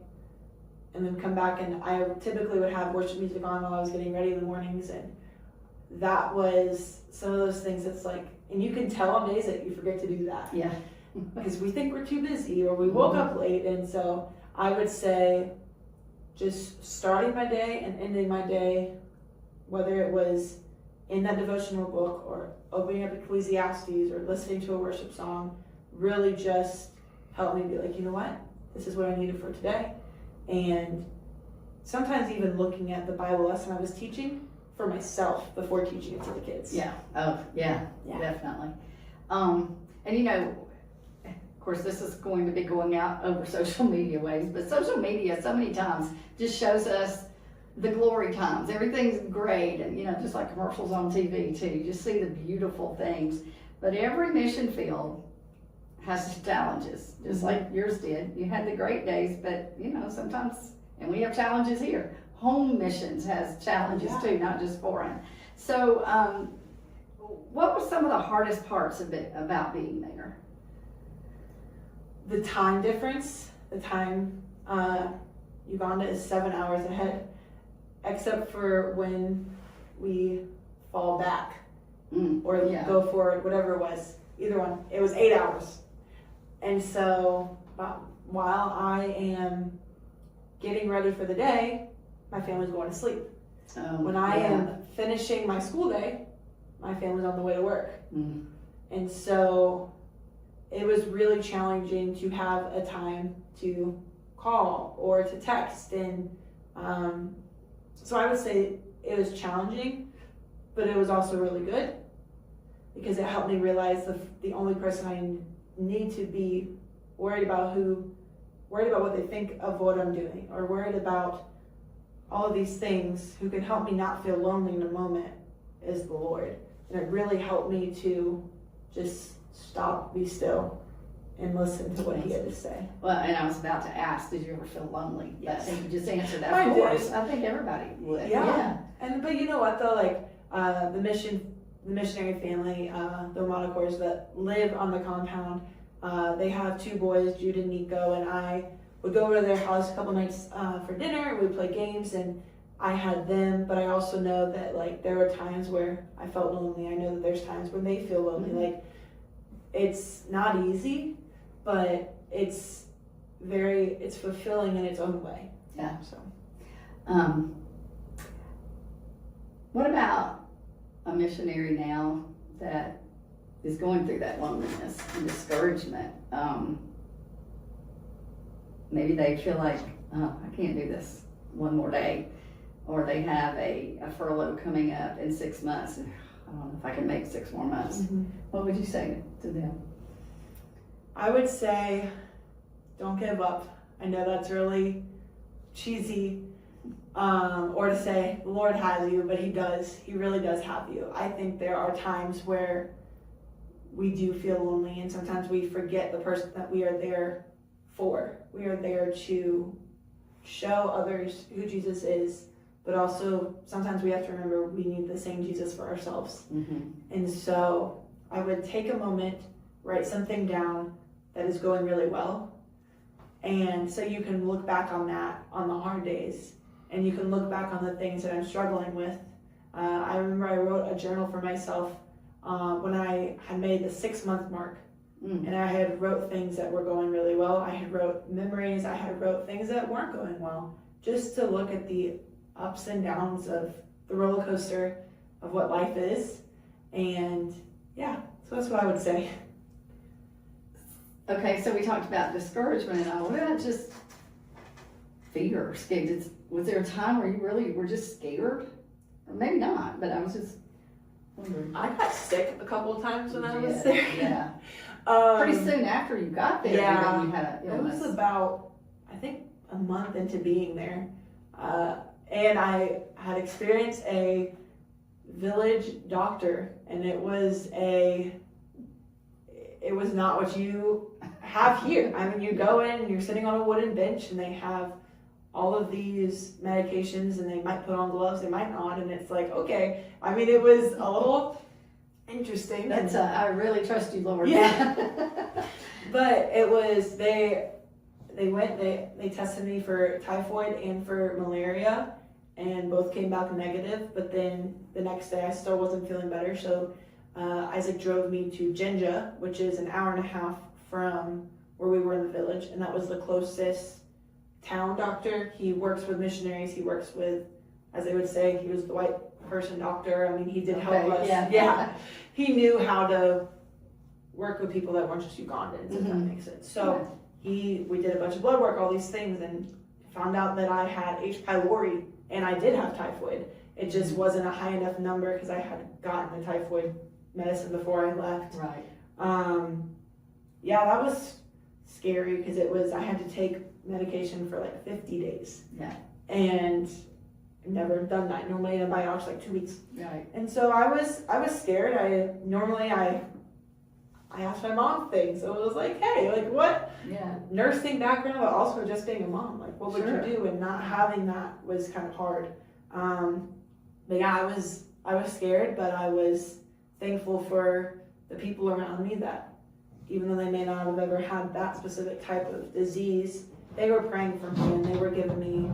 and then come back. And I typically would have worship music on while I was getting ready in the mornings, and that was some of those things that's like, and you can tell on days that you forget to do that. Yeah. Because we think we're too busy or we woke up late. And so I would say just starting my day and ending my day, whether it was in that devotional book or opening up Ecclesiastes or listening to a worship song, really just helped me be like, you know what? This is what I needed for today. And sometimes even looking at the Bible lesson I was teaching for myself before teaching it to the kids. Yeah. Oh, yeah. Definitely. And you know, of course, this is going to be going out over social media ways, but social media so many times just shows us the glory times. Everything's great, and you know, just like commercials on TV too. You just see the beautiful things. But every mission field has challenges, just like yours did. You had the great days, but you know, sometimes, and we have challenges here. Home missions has challenges too, not just foreign. So, what were some of the hardest parts of it about being there? The time difference. Uganda is 7 hours ahead, except for when we fall back or go forward, whatever it was, either one. It was 8 hours. And so while I am getting ready for the day, my family's going to sleep. When I am finishing my school day, my family's on the way to work. And so it was really challenging to have a time to call or to text. And so I would say it was challenging, but it was also really good because it helped me realize the only person I need to be worried about what they think of what I'm doing, or worried about all of these things, who can help me not feel lonely in a moment, is the Lord. And it really helped me to just stop, be still, and listen to what he had to say. Well, and I was about to ask, did you ever feel lonely? Yes. I think you just answered that. I Of course. did. I think everybody would. Yeah. But you know what though, like the missionary family, the Manna-Festations that live on the compound, they have 2 boys, Jude and Nico, and I would go over to their house a couple nights for dinner. We'd play games, and I had them, but I also know that like there were times where I felt lonely. I know that there's times when they feel lonely. Mm-hmm. Like it's not easy, but it's fulfilling in its own way. Yeah. So what about a missionary now that is going through that loneliness and discouragement? Maybe they feel like, oh, I can't do this one more day, or they have a furlough coming up in 6 months, and I don't know if I can make 6 more months. Mm-hmm. What would you say to them? I would say, don't give up. I know that's really cheesy, or to say the Lord has you, but He does. He really does have you. I think there are times where we do feel lonely, and sometimes we forget the person that we are there for. We are there to show others who Jesus is, but also sometimes we have to remember we need the same Jesus for ourselves. Mm-hmm. And so I would take a moment, write something down that is going really well, and so you can look back on that on the hard days, and you can look back on the things that I'm struggling with. I remember I wrote a journal for myself when I had made the 6-month mark. And I had wrote things that were going really well. I had wrote memories. I had wrote things that weren't going well, just to look at the ups and downs of the roller coaster of what life is. And yeah, so that's what I would say. Okay, so we talked about discouragement and all. What about just fear? Was there a time where you really were just scared? Or maybe not, but I was just wondering. I got sick a couple of times when I was there. Yeah. Pretty soon after you got there, yeah, you had an illness. It was about, I think, a month into being there. And I had experienced a village doctor, and it was not what you have here. I mean, you go in and you're sitting on a wooden bench, and they have all of these medications, and they might put on gloves, they might not, and it's like, okay. I mean, it was a little interesting. That's I really trust you, Lord. Yeah. But it was, they tested me for typhoid and for malaria, and both came back negative. But then the next day I still wasn't feeling better, so Isaac drove me to Jinja, which is an hour and a half from where we were in the village, and that was the closest town doctor. He works with missionaries. He works with, as they would say, he was the white person doctor. I mean, he did help us. Yeah. He knew how to work with people that weren't just Ugandans, if that makes sense. So we did a bunch of blood work, all these things, and found out that I had H. pylori, and I did have typhoid. It just wasn't a high enough number because I had gotten the typhoid medicine before I left. Right. Yeah, that was scary because I had to take medication for like 50 days. Yeah. And I've never done that. Normally antibiotics like 2 weeks. Right. And so I was scared. I asked my mom things. So it was like, hey, like what? Yeah. Nursing background, but also just being a mom. Like what would you do? And not having that was kind of hard. But yeah, I was scared, but I was thankful for the people around me that, even though they may not have ever had that specific type of disease, they were praying for me and they were giving me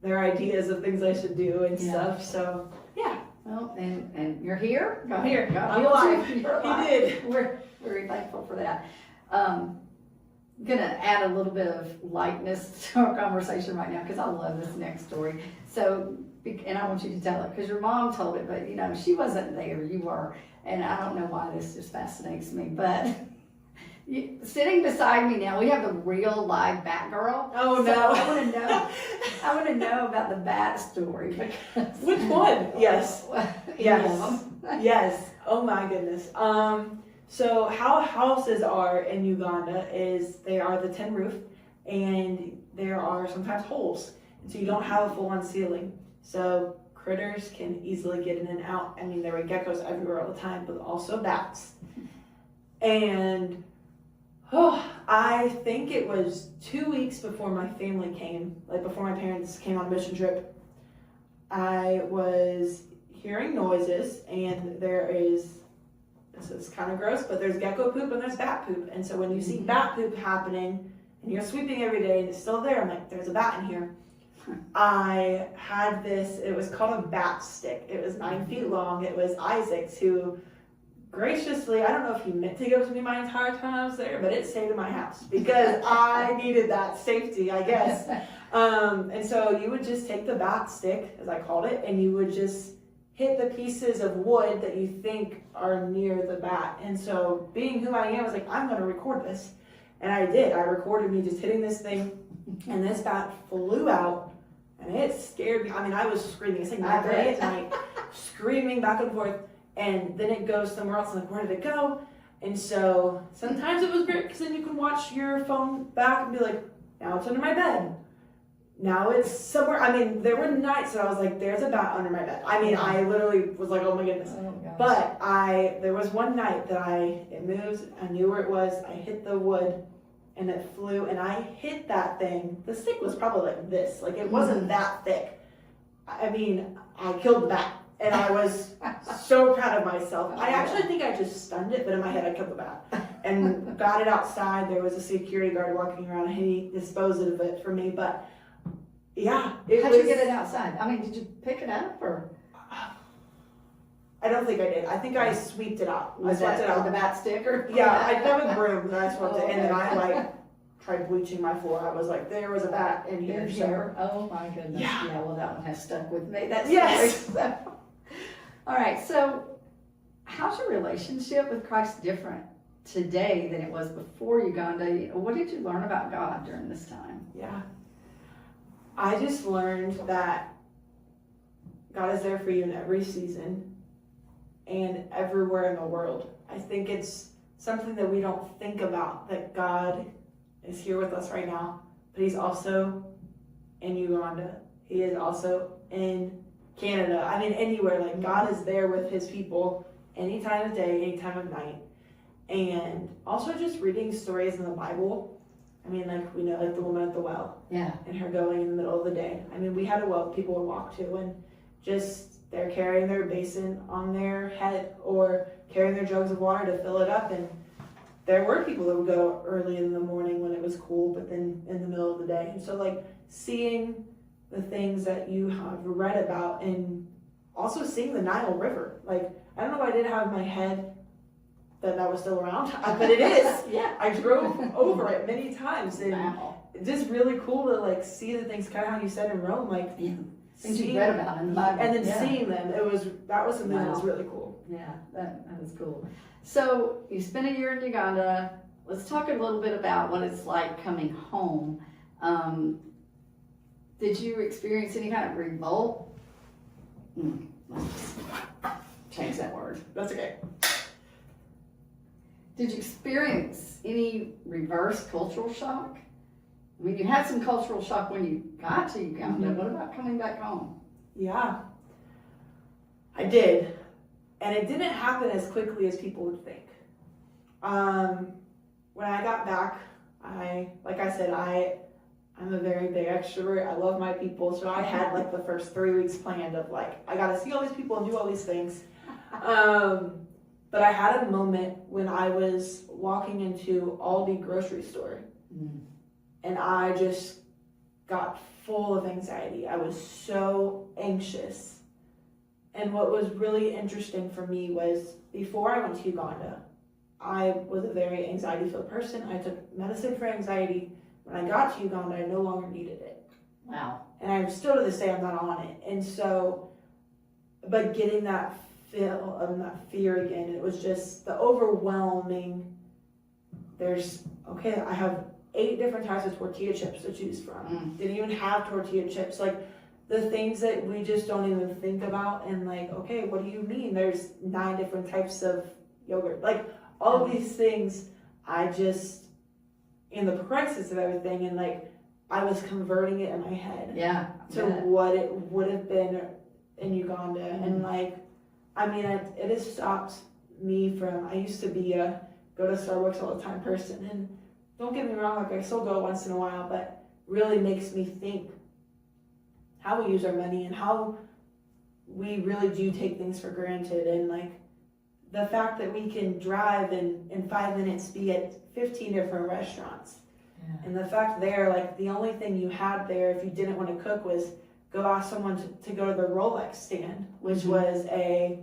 their ideas of things I should do and stuff. So yeah. Well, and you're here. I'm here. God I'm healed alive. you. You're alive. He did. We're very thankful for that. Gonna add a little bit of lightness to our conversation right now because I love this next story. So, and I want you to tell it because your mom told it, but you know she wasn't there. You were, and I don't know why this just fascinates me, but Sitting beside me now, we have the real live bat girl. Oh, So no. I want to know about the bat story. Because, Which one? Yes. Yes. Yes. Oh my goodness. So how houses are in Uganda is they are the tin roof, and there are sometimes holes, and so you don't have a full-on ceiling. So critters can easily get in and out. I mean, there were geckos everywhere all the time, but also bats. And I think it was 2 weeks before my family came, like before my parents came on a mission trip, I was hearing noises, and this is kind of gross, but there's gecko poop and there's bat poop. And so when you see bat poop happening and you're sweeping every day and it's still there, I'm like, there's a bat in here. I had this, it was called a bat stick. It was 9 feet long. It was Isaac's, who graciously, I don't know if he meant to give it to me my entire time I was there, but it stayed in my house because I needed that safety, I guess. And so you would just take the bat stick, as I called it, and you would just hit the pieces of wood that you think are near the bat. And so being who I am, I was like, I'm going to record this. And I did. I recorded me just hitting this thing, and this bat flew out, and it scared me. I mean, I was screaming. It's like 9:30 at night, screaming back and forth, and then it goes somewhere else. I'm like, where did it go? And so sometimes it was great because then you can watch your phone back and be like, now it's under my bed. Now it's somewhere. I mean, there were nights that I was like, there's a bat under my bed. I mean, I literally was like, oh my goodness. Oh, gosh. But there was one night that it moved. I knew where it was. I hit the wood and it flew, and I hit that thing. The stick was probably like this. Like, it wasn't that thick. I mean, I killed the bat, and I was so proud of myself. I actually think I just stunned it, but in my head I killed the bat and got it outside. There was a security guard walking around, and he disposed of it for me. But yeah, how'd you get it outside? I mean, did you pick it up or? I don't think I did. I think I sweeped it out. I swept it out. The bat stick or? Yeah, I have a broom and I swept it, and then I tried bleaching my floor. I was like, there was a bat in here. So. Oh my goodness. Yeah. Well, that one has stuck with me. That's yes. So. All right. So, how's your relationship with Christ different today than it was before Uganda? What did you learn about God during this time? Yeah. I just learned that God is there for you in every season and everywhere in the world. I think it's something that we don't think about, that God is here with us right now, but he's also in Uganda. He is also in Canada. I mean, anywhere. Like, God is there with his people any time of day, any time of night. And also just reading stories in the Bible. I mean, like, we know, like, the woman at the well. Yeah. And her going in the middle of the day. I mean, we had a well people would walk to, and just they're carrying their basin on their head or carrying their jugs of water to fill it up. And there were people that would go early in the morning when it was cool, but then in the middle of the day. And so, like, seeing the things that you have read about, and also seeing the Nile River. Like, I don't know why I didn't have in my head that was still around, but it is. Yeah. I drove over it many times, and Wow. it's just really cool to, like, see the things, kind of how you said in Rome, like, Things you read about in the Bible. and then seeing them. That was something that was really cool. Yeah, that was cool. So you spent a year in Uganda. Let's talk a little bit about what it's like coming home. Did you experience any kind of revolt? Let's just change that word. That's okay. Did you experience any reverse cultural shock? I mean, you had some cultural shock when you got to Uganda. Mm-hmm. What about coming back home? Yeah, I did. And it didn't happen as quickly as people would think. When I got back, like I said, I'm a very big extrovert. I love my people. So I had, like, the first 3 weeks planned of, like, I got to see all these people and do all these things. But I had a moment when I was walking into Aldi grocery store, and I just got full of anxiety. I was so anxious. And what was really interesting for me was, before I went to Uganda, I was a very anxiety-filled person. I took medicine for anxiety. When I got to Uganda, I no longer needed it. Wow. And I'm still to this day, I'm not on it. And so, but getting that feel of that fear again, it was just the overwhelming I have 8 different types of tortilla chips to choose from. Didn't even have tortilla chips. Like, the things that we just don't even think about, and like, okay, what do you mean? There's 9 different types of yogurt. Like, all of these things, I just, in the prices of everything, and like, I was converting it in my head to what it would have been in Uganda. And like, I mean, it has stopped me from, I used to be a go to Starbucks all the time person, and don't get me wrong, like I still go once in a while, but really makes me think how we use our money and how we really do take things for granted. And like, the fact that we can drive and in 5 minutes be at 15 different restaurants. And the fact there, like, the only thing you had there if you didn't want to cook was go ask someone to go to the Rolex stand, which was a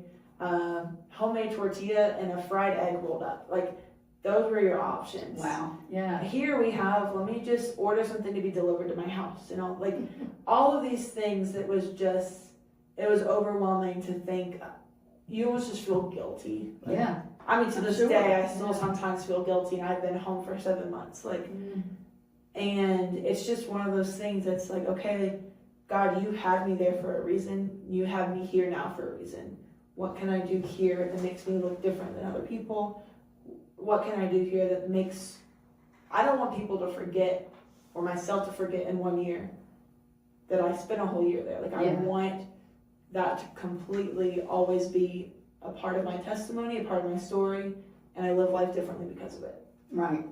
homemade tortilla and a fried egg rolled up. Like, those were your options. Wow. Yeah. Here we have, let me just order something to be delivered to my house. You know, like, all of these things, it was overwhelming to think. You almost just feel guilty. Like, yeah. I mean, to this day, I still sometimes feel guilty, and I've been home for 7 months. Like, and it's just one of those things that's like, okay, God, you had me there for a reason. You have me here now for a reason. What can I do here that makes me look different than other people? What can I do here that makes, I don't want people to forget, or myself to forget in 1 year, that I spent a whole year there. Like, I want that to completely always be a part of my testimony, a part of my story, and I live life differently because of it. Right.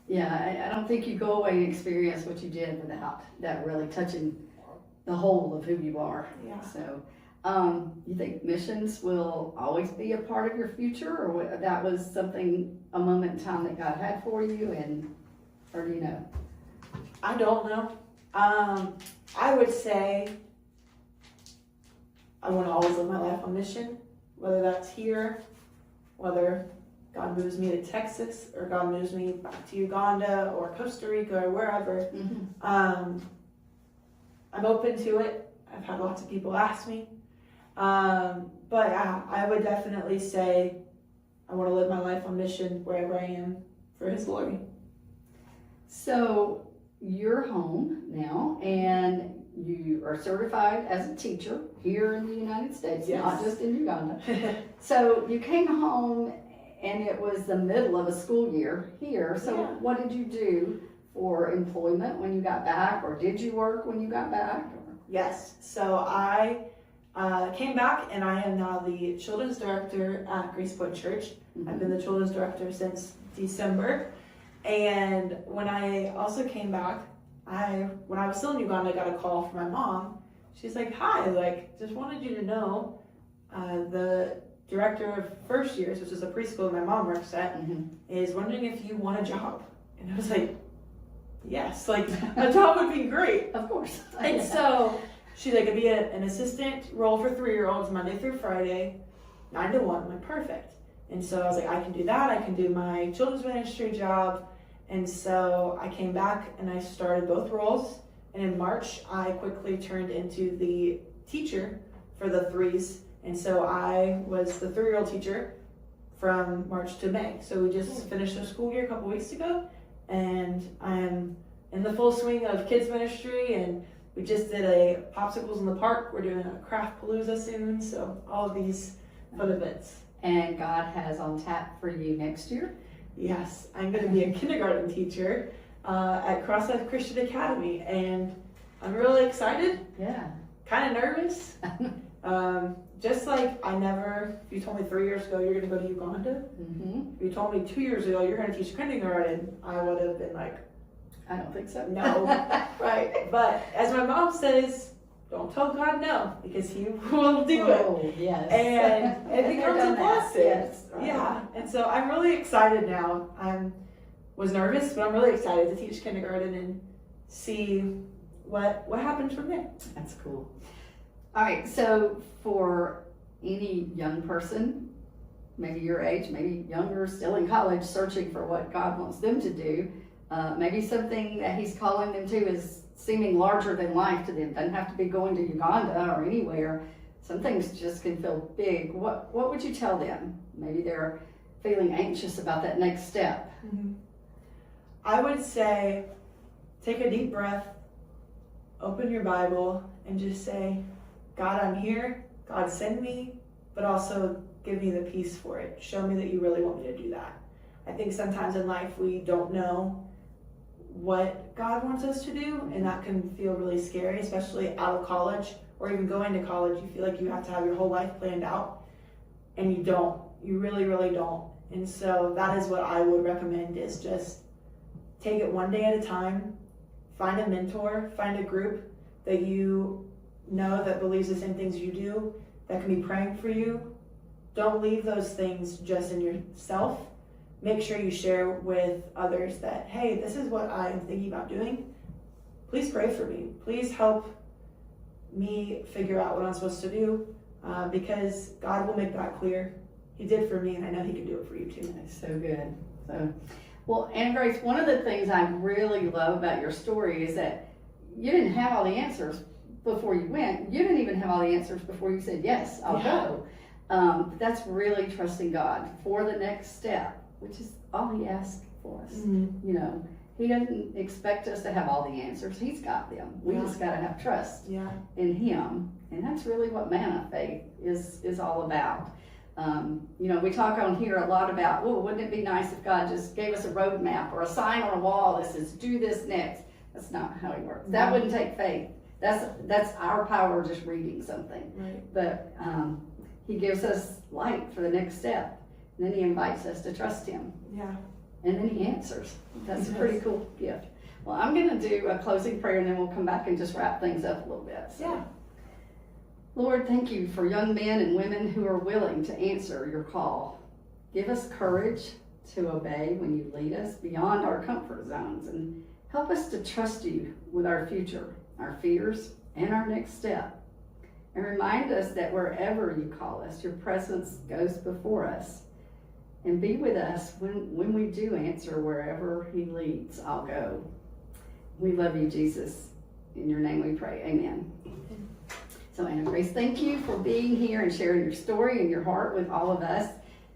Yeah, I don't think you go away and experience what you did without that really touching the whole of who you are. Yeah. So, you think missions will always be a part of your future, or that was something, a moment in time that God had for you, or do you know? I don't know. I would say I want to always live my life on mission, whether that's here, whether God moves me to Texas, or God moves me back to Uganda or Costa Rica or wherever. I'm open to it. I've had lots of people ask me. But I would definitely say I want to live my life on mission wherever I am for His glory. So you're home now, and you are certified as a teacher here in the United States, not just in Uganda. So you came home, and it was the middle of a school year here. So what did you do for employment when you got back, or did you work when you got back? Yes. So I came back, and I am now the children's director at Grace Point Church. I've been the children's director since December. And when I also came back, when I was still in Uganda, I got a call from my mom. She's like, hi, like, just wanted you to know, the director of first years, which is a preschool my mom works at, is wondering if you want a job. And I was like, yes, like, a job would be great. Of course. And so she's like, it'd be an assistant role for 3-year-olds Monday through Friday, 9 to 1. I'm like, perfect. And so I was like, I can do that. I can do my children's ministry job. And so I came back and I started both roles. And in March, I quickly turned into the teacher for the 3s. And so I was the 3-year-old teacher from March to May. So we just finished the school year a couple weeks ago. And I'm in the full swing of kids ministry. And we just did a Popsicles in the Park. We're doing a Craft Palooza soon. So all of these fun events. And God has on tap for you next year? Yes, I'm going to be a kindergarten teacher at Crosslife Christian Academy, and I'm really excited. Yeah. Kind of nervous. Just like if you told me 3 years ago you're going to go to Uganda, if you told me 2 years ago you're going to teach kindergarten, I would have been like, I don't think so. No. Right. But as my mom says, don't tell God no, because He will do it. Yes. And it becomes a blessing. Yes. Right. Yeah. And so I'm really excited now. Was nervous, but I'm really excited to teach kindergarten and see what happens from there. That's cool. All right. So for any young person, maybe your age, maybe younger, still in college, searching for what God wants them to do, maybe something that He's calling them to is seeming larger than life to them. Doesn't have to be going to Uganda or anywhere. Some things just can feel big. What would you tell them? Maybe they're feeling anxious about that next step? I would say take a deep breath, open your Bible, and just say, God, I'm here. God, send me, but also give me the peace for it. Show me that you really want me to do that. I think sometimes in life we don't know what God wants us to do, and that can feel really scary, especially out of college or even going to college. You feel like you have to have your whole life planned out, and you don't. You really, really don't. And so that is what I would recommend, is just take it one day at a time. Find a mentor, find a group that you know that believes the same things you do, that can be praying for you. Don't leave those things just in yourself. Make sure you share with others that, hey, this is what I'm thinking about doing. Please pray for me. Please help me figure out what I'm supposed to do, because God will make that clear. He did for me, and I know he can do it for you too. That's so good. So, well, Anna Grace, one of the things I really love about your story is that you didn't have all the answers before you went. You didn't even have all the answers before you said, yes, I'll go. That's really trusting God for the next step, which is all he asks for us. You know, he doesn't expect us to have all the answers. He's got them. We just got to have trust in him. And that's really what Manna faith is all about. You know, we talk on here a lot about, oh, wouldn't it be nice if God just gave us a roadmap or a sign on a wall that says, do this next. That's not how he works. That wouldn't take faith. That's our power just reading something. But he gives us light for the next step. And then he invites us to trust him. And then he answers. That's a pretty cool gift. Well, I'm going to do a closing prayer, and then we'll come back and just wrap things up a little bit. So. Lord, thank you for young men and women who are willing to answer your call. Give us courage to obey when you lead us beyond our comfort zones, and help us to trust you with our future, our fears, and our next step. And remind us that wherever you call us, your presence goes before us. And be with us when we do answer wherever he leads, I'll go. We love you, Jesus. In your name we pray. Amen. So Anna Grace, thank you for being here and sharing your story and your heart with all of us.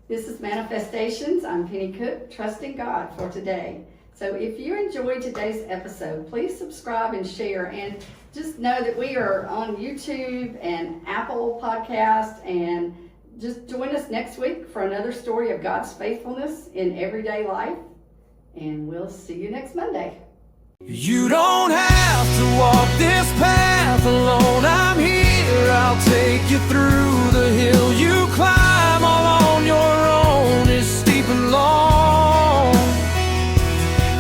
This is Manna-Festations. I'm Penni Cooke, trusting God for today. So if you enjoyed today's episode, please subscribe and share. And just know that we are on YouTube and Apple Podcast. And just join us next week for another story of God's faithfulness in everyday life. And we'll see you next Monday. You don't have to walk this path alone. I'm here, I'll take you through the hill you climb. All on your own is steep and long.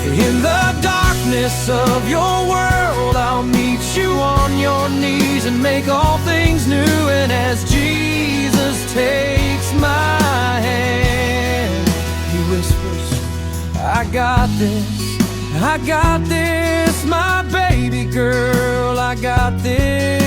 In the darkness of your world, I'll meet you on your knees and make all things new. And as Jesus takes my hand, he whispers, I got this, my baby girl, I got this.